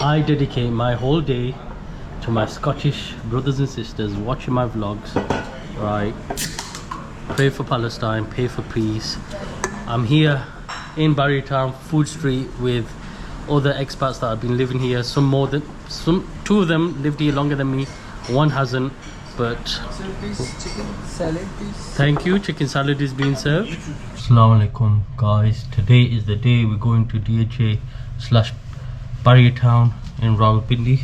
I dedicate my whole day to my Scottish brothers and sisters watching my vlogs, right? Pray for Palestine, pray for peace. I'm here in Bahria Town, Food Street, with other expats that have been living here. Two of them lived here longer than me, one hasn't, but Chicken salad, please. thank you. Chicken salad is being served. Assalamu alaikum guys, today is the day we're going to DHA / Bahria Town in Rawalpindi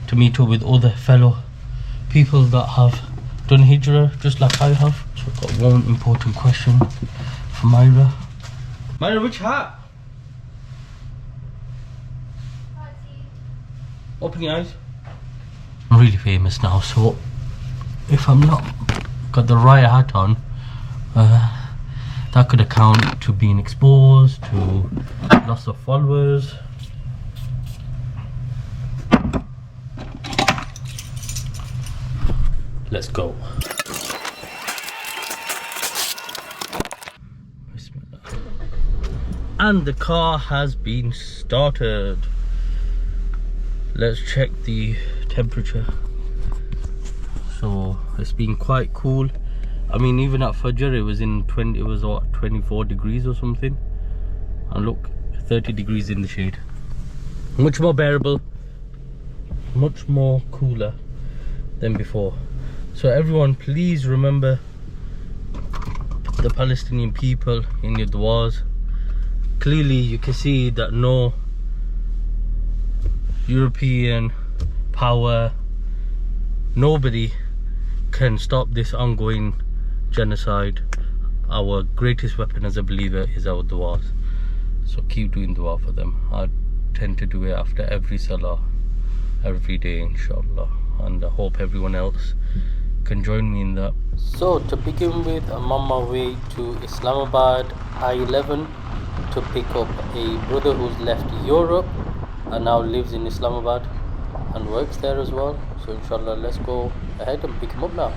to meet up with other fellow people that have done hijrah just like I have. So I've got one important question for Myra. Myra, which hat? Open your eyes. I'm really famous now, so if I'm not got the right hat on, that could account to being exposed, to loss of followers. Let's go. And the car has been started. Let's check the temperature. So it's been quite cool. I mean, even at Fajr it was what, 24 degrees or something, and look, 30 degrees in the shade. Much more bearable, much more cooler than before. So everyone, please remember the Palestinian people in your du'as. Clearly you can see that no European power, nobody can stop this ongoing genocide. Our greatest weapon as a believer is our du'as. So keep doing du'a for them. I tend to do it after every salah, every day, inshallah, and I hope everyone else can join me in that. So to begin with, I'm on my way to Islamabad I-11 to pick up a brother who's left Europe and now lives in Islamabad and works there as well. So inshallah, let's go ahead and pick him up now.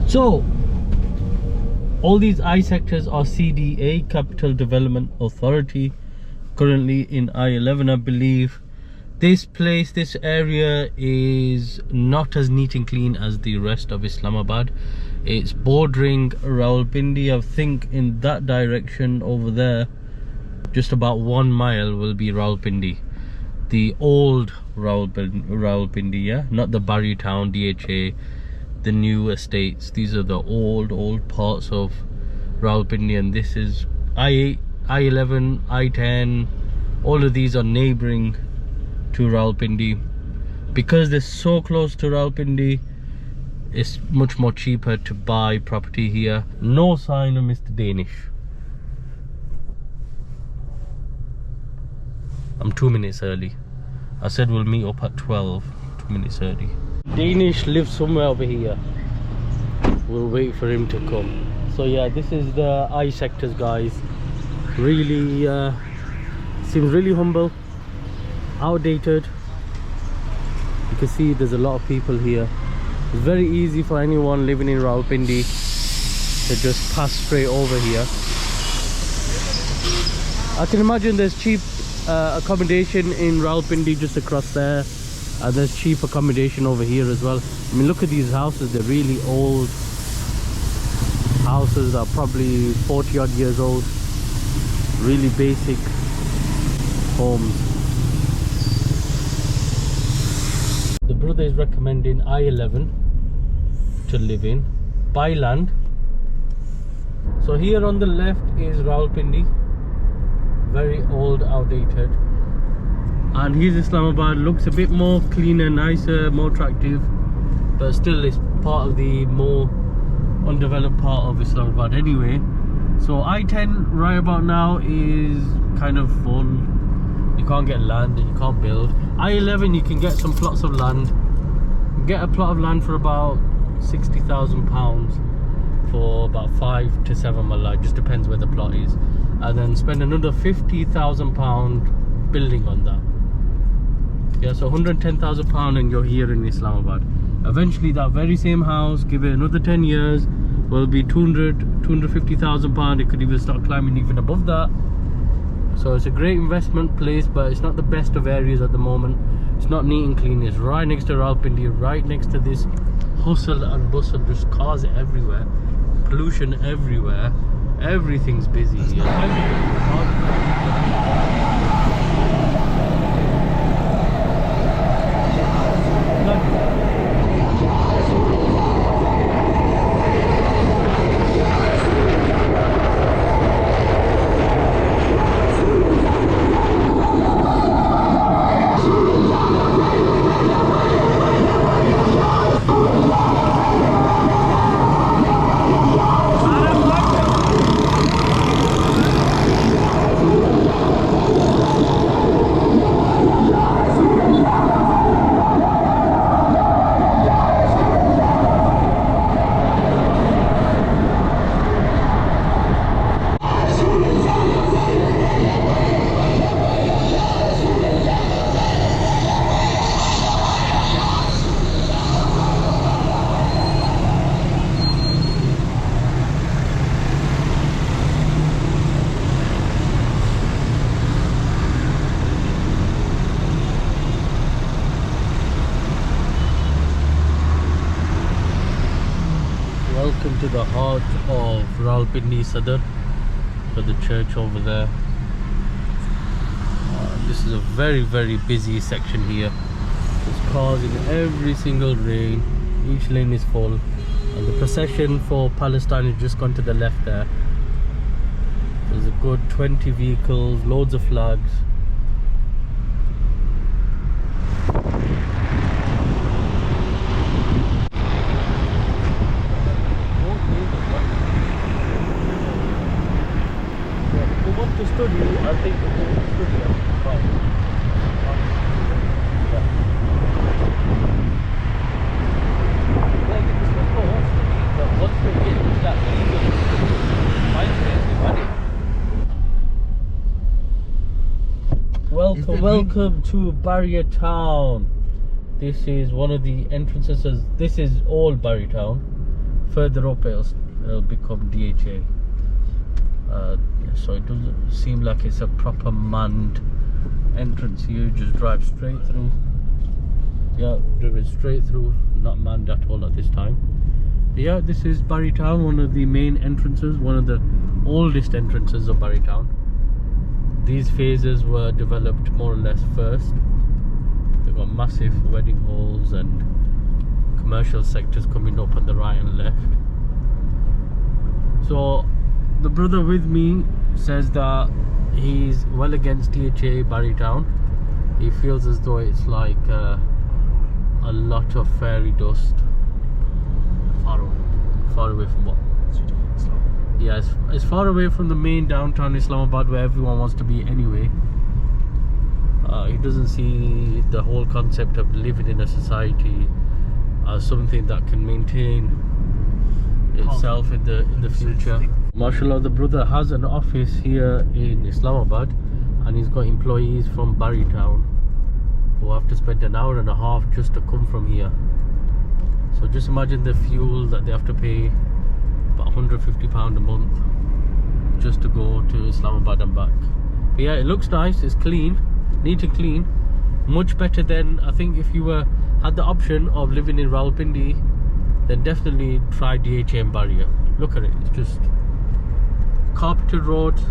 So all these I sectors are CDA, Capital Development Authority, currently in I-11, I believe. This area is not as neat and clean as the rest of Islamabad. It's bordering Rawalpindi. I think in that direction over there, just about 1 mile, will be Rawalpindi, the old Rawalpindi, yeah, not the Bahria Town, DHA, the new estates. These are the old parts of Rawalpindi, and this is I-8, I-11, I-10. All of these are neighboring to Rawalpindi. Because they're so close to Rawalpindi, it's much more cheaper to buy property here. No sign of Mr. Danish. I'm 2 minutes early. I said we'll meet up at 12, 2 minutes early. Danish lives somewhere over here. We'll wait for him to come. So yeah, this is the I sectors, guys. Really seems really humble, outdated. You can see there's a lot of people here. It's very easy for anyone living in Rawalpindi to just pass straight over here. I can imagine there's cheap accommodation in Rawalpindi just across there, and there's cheap accommodation over here as well. I mean, look at these houses. They're really old houses, are probably 40 odd years old. Really basic homes. The brother is recommending I-11 to live in. Buy land. So here on the left is Rawalpindi. Very old, outdated. And here's Islamabad. Looks a bit more cleaner, nicer, more attractive, but still it's part of the more undeveloped part of Islamabad anyway. So I-10 right about now is kind of fun. You can't get land, you can't build. I-11 you can get some plots of land. Get a plot of land for about £60,000 for about 5 to 7 mile, just depends where the plot is, and then spend another £50,000 building on that. Yeah, so £110,000 and you're here in Islamabad. Eventually that very same house, give it another 10 years, will be £250,000. It could even start climbing even above that. So it's a great investment place, but it's not the best of areas at the moment. It's not neat and clean. It's right next to Rawalpindi, right next to this hustle and bustle. Just cars everywhere, pollution everywhere, everything's busy here. Welcome to the heart of Rawalpindi Sadr, for the church over there. This is a very busy section here. There's cars in every single lane. Each lane is full, and the procession for Palestine has just gone to the left there. There's a good 20 vehicles, loads of flags. To study, I think we can study fine. Once we get to that legal, welcome to Bahria Town. This is one of the entrances. This is all Bahria Town. Further up it'll become DHA. So it doesn't seem like it's a proper manned entrance here. You just drive straight through. Yeah, driven straight through, not manned at all at this time. Yeah, this is Bahria Town, one of the main entrances, one of the oldest entrances of Bahria Town. These phases were developed more or less first. They've got massive wedding halls and commercial sectors coming up on the right and left. So the brother with me says that he's well against DHA Bahria Town. It feels as though it's like a lot of fairy dust. Far away from what? Yeah, it's far away from the main downtown Islamabad where everyone wants to be anyway. He doesn't see the whole concept of living in a society as something that can maintain itself in the future. Mashallah, the brother has an office here in Islamabad, and he's got employees from Bahria Town who have to spend an hour and a half just to come from here. So just imagine the fuel that they have to pay, about £150 a month just to go to Islamabad and back. But yeah, it looks nice, it's clean, neat and clean, much better than, I think, if you had the option of living in Rawalpindi, then definitely try DHA in Bahria. Look at it, it's just carpeted roads,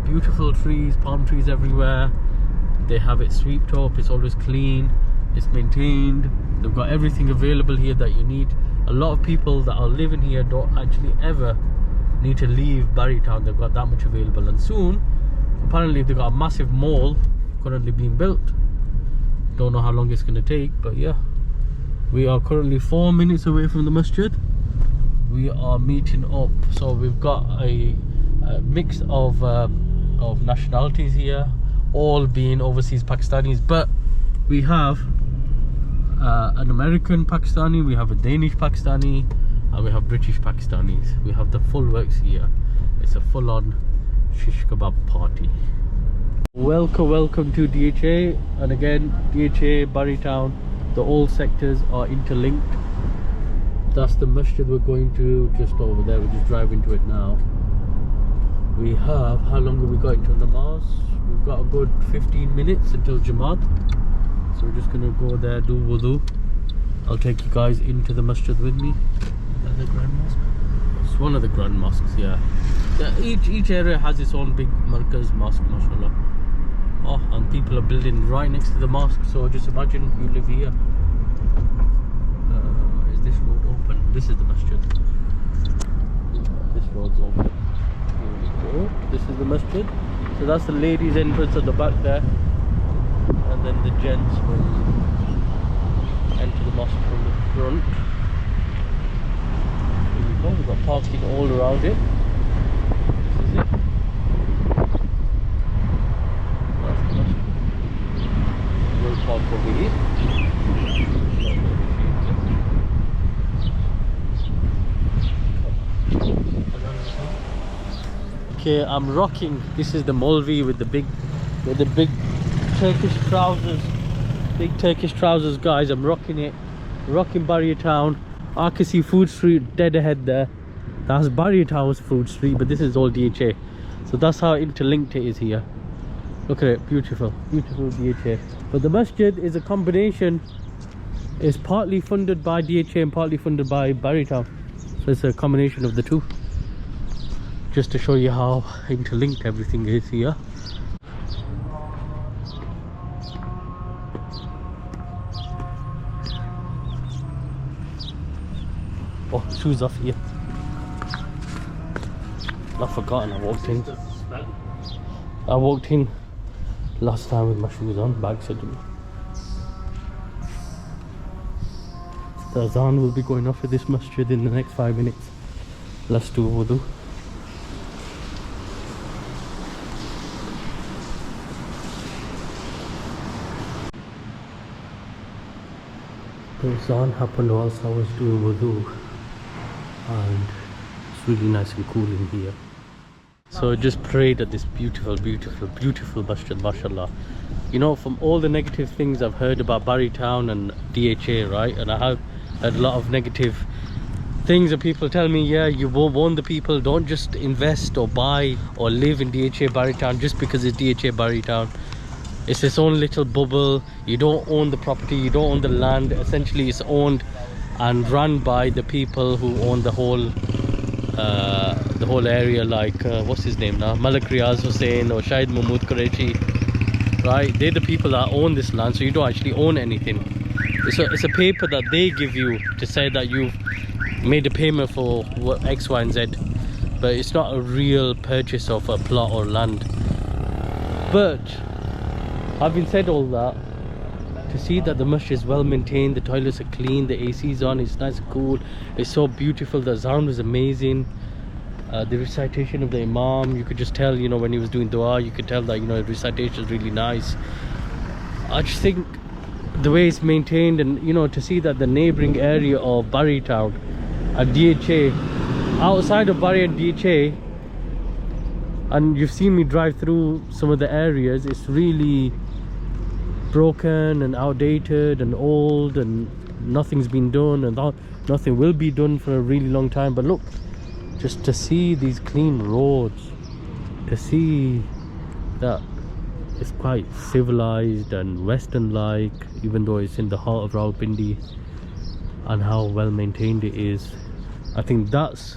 beautiful trees, palm trees everywhere. They have it swept up, it's always clean, it's maintained. They've got everything available here that you need. A lot of people that are living here don't actually ever need to leave Bahria Town. They've got that much available, and soon apparently they've got a massive mall currently being built. Don't know how long it's going to take, but yeah, we are currently 4 minutes away from the masjid. We are meeting up, so we've got a mix of nationalities here, all being overseas Pakistanis, but we have an American Pakistani, we have a Danish Pakistani, and we have British Pakistanis. We have the full works here. It's a full-on shish kebab party. Welcome to DHA, and again, DHA, Bahria Town, the all sectors are interlinked. That's the masjid we're going to, just over there. We're just driving to it now. We have, how long have we got until namaz? We've got a good 15 minutes until Jamaat. So we're just gonna go there, do wudu. I'll take you guys into the masjid with me. Is that the Grand Mosque? It's one of the grand mosques, yeah. Each area has its own big markaz mosque, mashallah. Oh, and people are building right next to the mosque, so just imagine you live here. Is this road open? This is the masjid. This road's open. Here we go. This is the masjid. So that's the ladies' entrance at the back there. And then the gents will enter the mosque from the front. Here we go, we've got parking all around it. This is it. That's the mosque. We'll park over here. Okay, I'm rocking. This is the Molvi with the big Turkish trousers, big Turkish trousers, guys. I'm rocking it, rocking Bahria Town. I can see Food Street dead ahead there. That's Bahria Town's Food Street, but this is all DHA. So that's how interlinked it is here. Look at it, beautiful DHA. But the masjid is a combination. It's partly funded by DHA and partly funded by Bahria Town. So it's a combination of the two. Just to show you how interlinked everything is here. Oh, shoes off here. I've forgotten I walked in. I walked in last time with my shoes on, bag said to me. The azan will be going off at this masjid in the next 5 minutes. Let's do wudu. The azan happened whilst I was doing wudu, and it's really nice and cool in here. So I just prayed at this beautiful masjid, mashallah. You know, from all the negative things I've heard about Bahria Town and DHA, right? And I have heard a lot of negative things that people tell me, yeah, you warn the people, don't just invest or buy or live in DHA Bahria Town just because it's DHA Bahria Town. It's its own little bubble. You don't own the property, you don't own the land. Essentially it's owned and run by the people who own the whole area, like what's his name now, Malik Riaz Hussain or Shahid Mahmood Qureshi, right? They're the people that own this land, so you don't actually own anything. It's a paper that they give you to say that you've made a payment for X, Y and Z, but it's not a real purchase of a plot or land. But Having said all that, to see that the masjid is well maintained, the toilets are clean, the AC is on, it's nice and cool, it's so beautiful, the sound was amazing. The recitation of the imam, you could just tell, you know, when he was doing dua, you could tell that, you know, the recitation is really nice. I just think the way it's maintained, and you know, to see that the neighboring area of Bahria Town and DHA, outside of Bahria and DHA, and you've seen me drive through some of the areas, it's really broken and outdated and old, and nothing's been done, and nothing will be done for a really long time. But look, just to see these clean roads, to see that it's quite civilized and western like, even though it's in the heart of Rawalpindi, and how well maintained it is, I think that's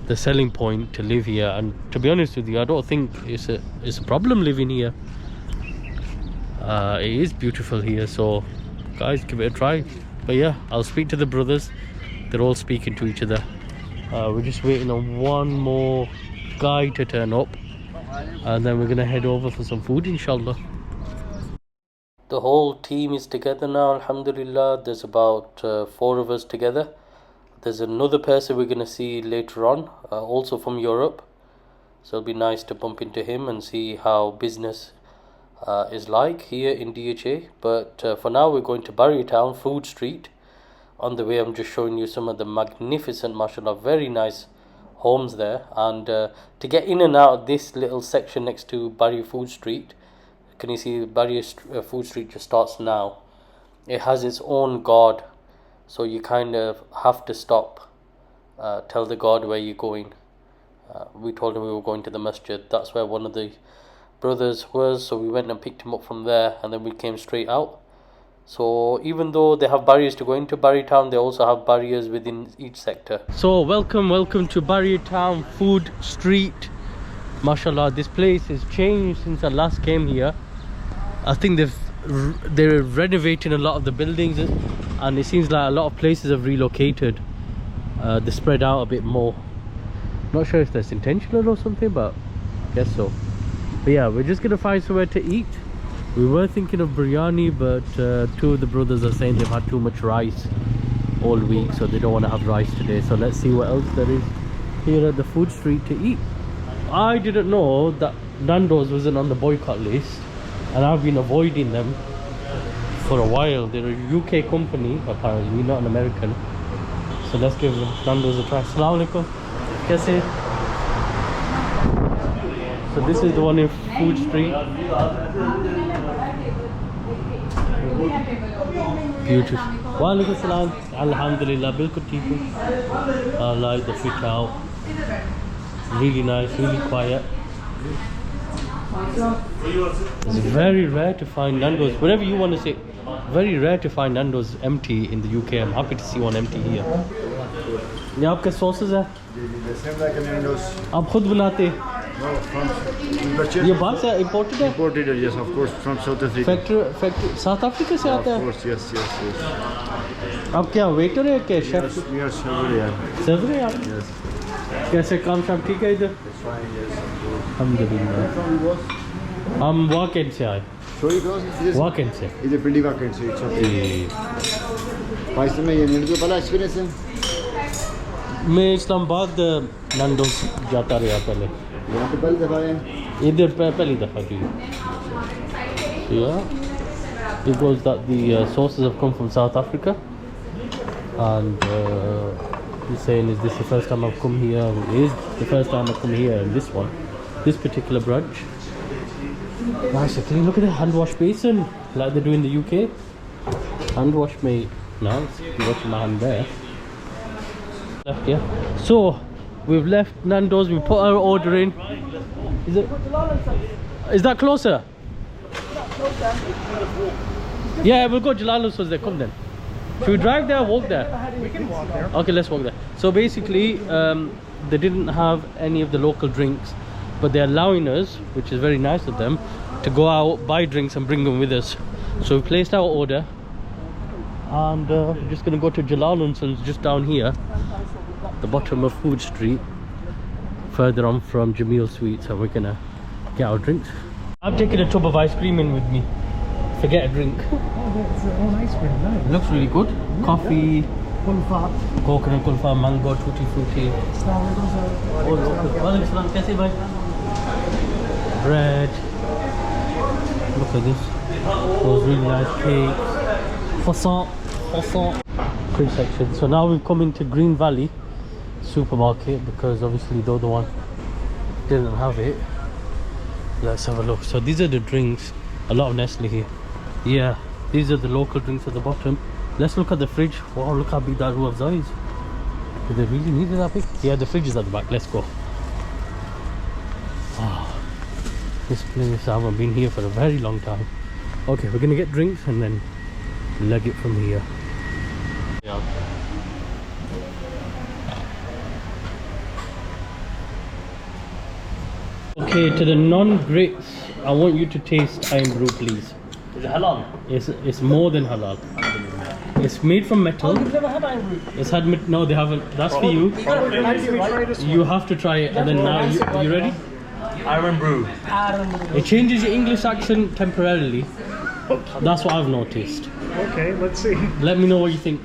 the selling point to live here. And to be honest with you, I don't think it's a problem living here. It is beautiful here, so guys, give it a try. But yeah, I'll speak to the brothers, they're all speaking to each other. We're just waiting on one more guy to turn up, and then we're gonna head over for some food, inshallah. The whole team is together now, alhamdulillah. There's about 4 of us together. There's another person we're gonna see later on, also from Europe, so it'll be nice to bump into him and see how business is like here in DHA. But for now, we're going to Bahria Town, Food Street. On the way, I'm just showing you some of the magnificent, mashallah, very nice homes there. And to get in and out of this little section next to Bahria Food Street, can you see Bahria Food Street just starts now? It has its own guard, so you kind of have to stop, tell the guard where you're going. We told him we were going to the masjid. That's where one of the brothers was, so we went and picked him up from there, and then we came straight out. So even though they have barriers to go into Bahria Town, they also have barriers within each sector. So welcome to Bahria Town Food Street. Mashallah, this place has changed since I last came here. I think they're renovating a lot of the buildings, and it seems like a lot of places have relocated. They spread out a bit more. Not sure if that's intentional or something, but I guess so. But yeah, we're just gonna find somewhere to eat. We were thinking of biryani, but 2 of the brothers are saying they've had too much rice all week, so they don't want to have rice today. So let's see what else there is here at the food street to eat. I didn't know that Nando's wasn't on the boycott list, and I've been avoiding them for a while. They're a UK company apparently, not an American. So let's give Nando's a try. Assalamu alaikum. Kaise? So this is the one in Food Street. Beautiful. Wa alaikum salam. Alhamdulillah, bilkul theek. I like the fit out. Really nice, really quiet. It's very rare to find Nando's, whatever you want to say, very rare to find Nando's empty in the UK. I'm happy to see one empty here. ये आपके sauces है? आप खुद बनाते हैं? ये बाहर से imported है? Imported, yes, of course, from South Africa. Factory South Africa से आता है? Of course, yes. आप क्या waiter है क्या chef? Yes, server हैं आप? Yes. कैसे काम शाम ठीक है इधर? It's fine, yes. अल्हम्दुलिल्लाह। हम weekend से आए। Sorry, guys. Weekend से? इधर पिंडी weekend से, it's okay. पाकिस्तान में ये नहीं तो पहला experience है? मैं इस्लामाबाद Nando's जाता रहा पहले। यहाँ पे पहली दफ़ा है? इधर पहली दफ़ा जी। Yeah, it goes that the sauces have come from South Africa, and he's saying, is this the first time I've come here? It is the first time I've come here in this particular brunch. Nice, can you look at the hand wash basin like they do in the UK? Hand wash, mate. Nice, you're washing my hand there. Left, yeah. So we've left Nando's, we put our order in. Is that closer? Yeah, we'll go Jalalo's there. Come then. Should we drive there or walk there? We can walk there. Okay, let's walk there. So basically, they didn't have any of the local drinks, but they're allowing us, which is very nice of them, to go out, buy drinks and bring them with us. So we placed our order, and we're just gonna go to Jalalo's just down here, the bottom of Food Street, further on from Jameel Sweets, and we're gonna get our drinks. I'm taking a tub of ice cream in with me. Forget a drink. Oh, that's their own ice cream, nice. Looks really good. Coffee, Kulfa. coconut kulfa, mango, tutti frutti. Bread. Look at this. Those really nice cakes. Croissant. Free section. So now we've come into Green Valley supermarket because obviously the other one didn't have it. Let's have a look. So these are the drinks. A lot of Nestle here. Yeah, these are the local drinks at the bottom. Let's look at the fridge. Wow, look how big that Ruafza is. Do they really need it that big? Yeah, the fridge is at the back. Let's go. Oh, this place, I haven't been here for a very long time. Okay, we're gonna get drinks and then leg it from here. Yeah. Okay, to the non-grits, I want you to taste iron brew, please. Is it halal? It's more than halal. It's made from metal. Oh, you've never had iron brew? It's had no, they haven't. That's for you. You have to try it, and then now you ready? Iron brew. It changes your English accent temporarily. That's what I've noticed. Okay, let's see. Let me know what you think.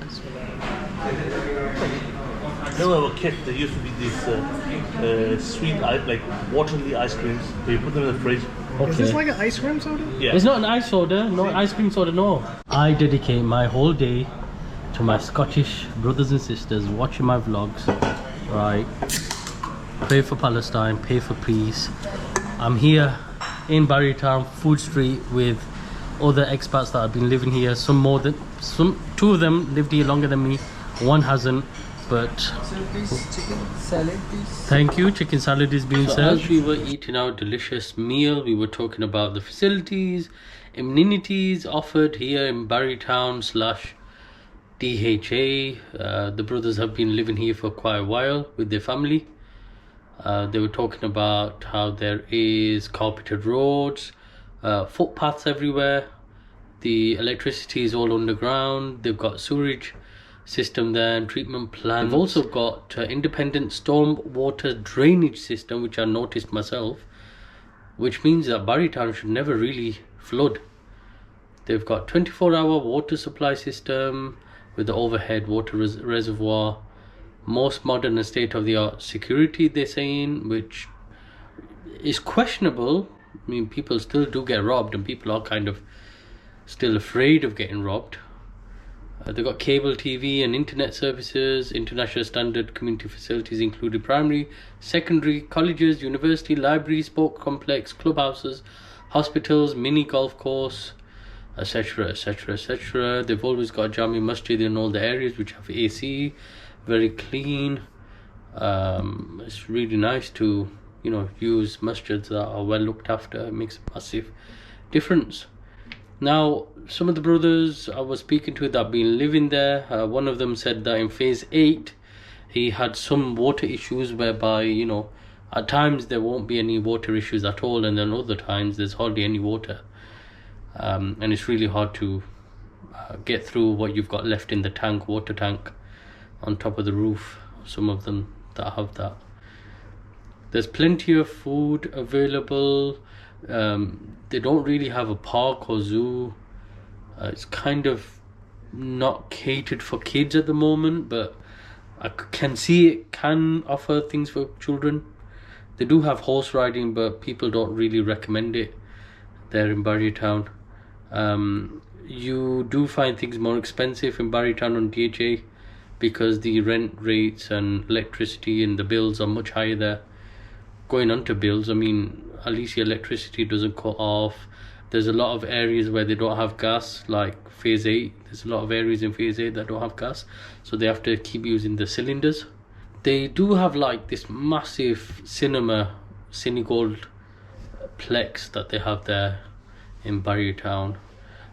You know, a kit, there used to be these sweet, like waterly ice creams. So you put them in the fridge. Okay. Is this like an ice cream soda? Yeah. It's not an ice soda, no ice cream soda, no. I dedicate my whole day to my Scottish brothers and sisters watching my vlogs. Right. Pray for Palestine, pray for peace. I'm here in Bahria Town, Food Street, with other expats that have been living here. Two of them lived here longer than me. One hasn't. But Chicken salad, please. thank you. Chicken salad is being served. As we were eating our delicious meal, we were talking about the facilities, amenities offered here in Bahria Town / DHA. The brothers have been living here for quite a while with their family. They were talking about how there is carpeted roads, footpaths everywhere. The electricity is all underground. They've got sewerage system there and treatment plants. They've also got independent storm water drainage system, which I noticed myself, which means that Bahria Town should never really flood. They've got 24-hour water supply system with the overhead water reservoir, most modern and state-of-the-art security, they're saying, which is questionable. I mean, people still do get robbed and people are kind of still afraid of getting robbed. They've got cable TV and internet services, international standard community facilities including primary, secondary, colleges, university, library, sport complex, clubhouses, hospitals, mini golf course, etc, etc, etc. They've always got Jami Masjid in all the areas which have AC, very clean. It's really nice to, you know, use masjids that are well looked after. It makes a massive difference. Now, some of the brothers I was speaking to that have been living there, one of them said that in phase 8 he had some water issues whereby, you know, at times there won't be any water issues at all, and then other times there's hardly any water, and it's really hard to get through what you've got left in the tank, water tank on top of the roof. Some of them that have that. There's plenty of food available. They don't really have a park or zoo. It's kind of not catered for kids at the moment, but I can see it can offer things for children. They do have horse riding, but people don't really recommend it there in Bahria Town. You do find things more expensive in Bahria Town on DHA because the rent rates and electricity and the bills are much higher there. Going on to bills, I mean, at least your electricity doesn't cut off. There's a lot of areas where they don't have gas, like phase 8. There's a lot of areas in phase 8 that don't have gas, so they have to keep using the cylinders. They do have like this massive Cinegold plex that they have there in Bahria Town.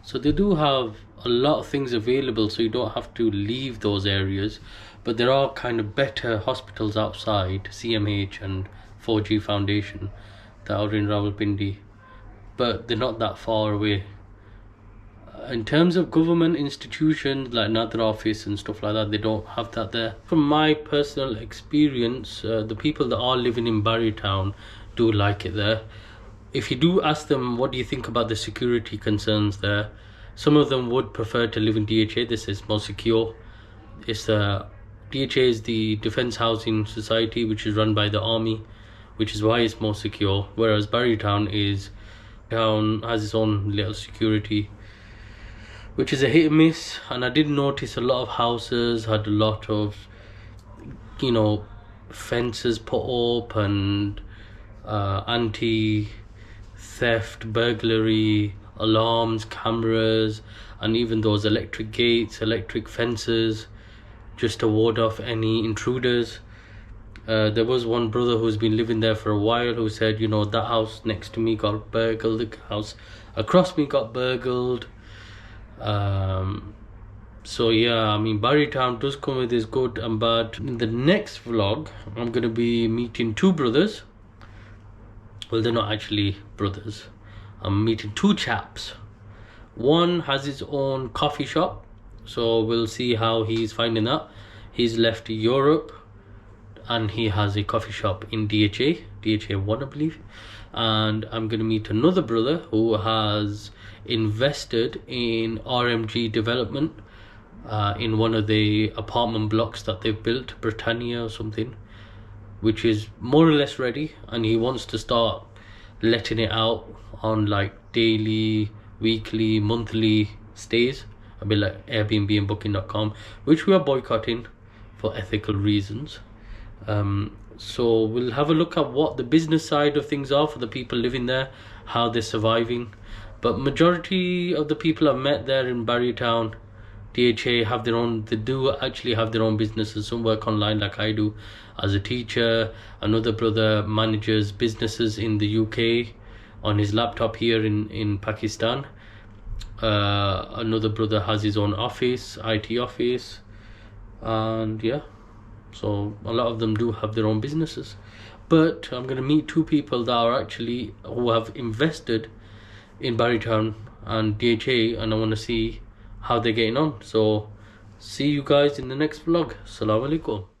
So they do have a lot of things available, so you don't have to leave those areas. But there are kind of better hospitals outside, CMH and 4G Foundation, that are in Rawalpindi, but they're not that far away. In terms of government institutions like Nadra office and stuff like that, they don't have that there. From my personal experience, the people that are living in Bahria Town do like it there. if you do ask them what do you think about the security concerns there, some of them would prefer to live in DHA. This is more secure. It's DHA is the Defence Housing Society, which is run by the army, which is why it's more secure, whereas Bahria Town has its own little security, which is a hit and miss. And I did notice a lot of houses had a lot of, you know, fences put up and anti-theft, burglary, alarms, cameras, and even those electric gates, electric fences, just to ward off any intruders. There was one brother who's been living there for a while who said, you know, that house next to me got burgled, the house across me got burgled. So yeah, I mean, Bahria Town does come with its good and bad. In the next vlog, I'm going to be meeting two brothers. Well, they're not actually brothers. I'm meeting two chaps. One has his own coffee shop, so we'll see how he's finding that. He's left Europe and he has a coffee shop in DHA 1, I believe. And I'm going to meet another brother who has invested in RMG development in one of the apartment blocks that they've built, Britannia or something, which is more or less ready, and he wants to start letting it out on like daily, weekly, monthly stays, a bit like Airbnb and Booking.com, which we are boycotting for ethical reasons. So we'll have a look at what the business side of things are for the people living there, how they're surviving. But majority of the people I've met there in Bahria Town, DHA, have their own, they do actually have their own businesses. Some work online like I do as a teacher. Another brother manages businesses in the UK on his laptop here in Pakistan. Another brother has his own office, IT office, and yeah, so a lot of them do have their own businesses. But I'm going to meet two people that are actually, who have invested in Bahria Town and DHA, and I want to see how they're getting on. So see you guys in the next vlog. Assalamu alaikum.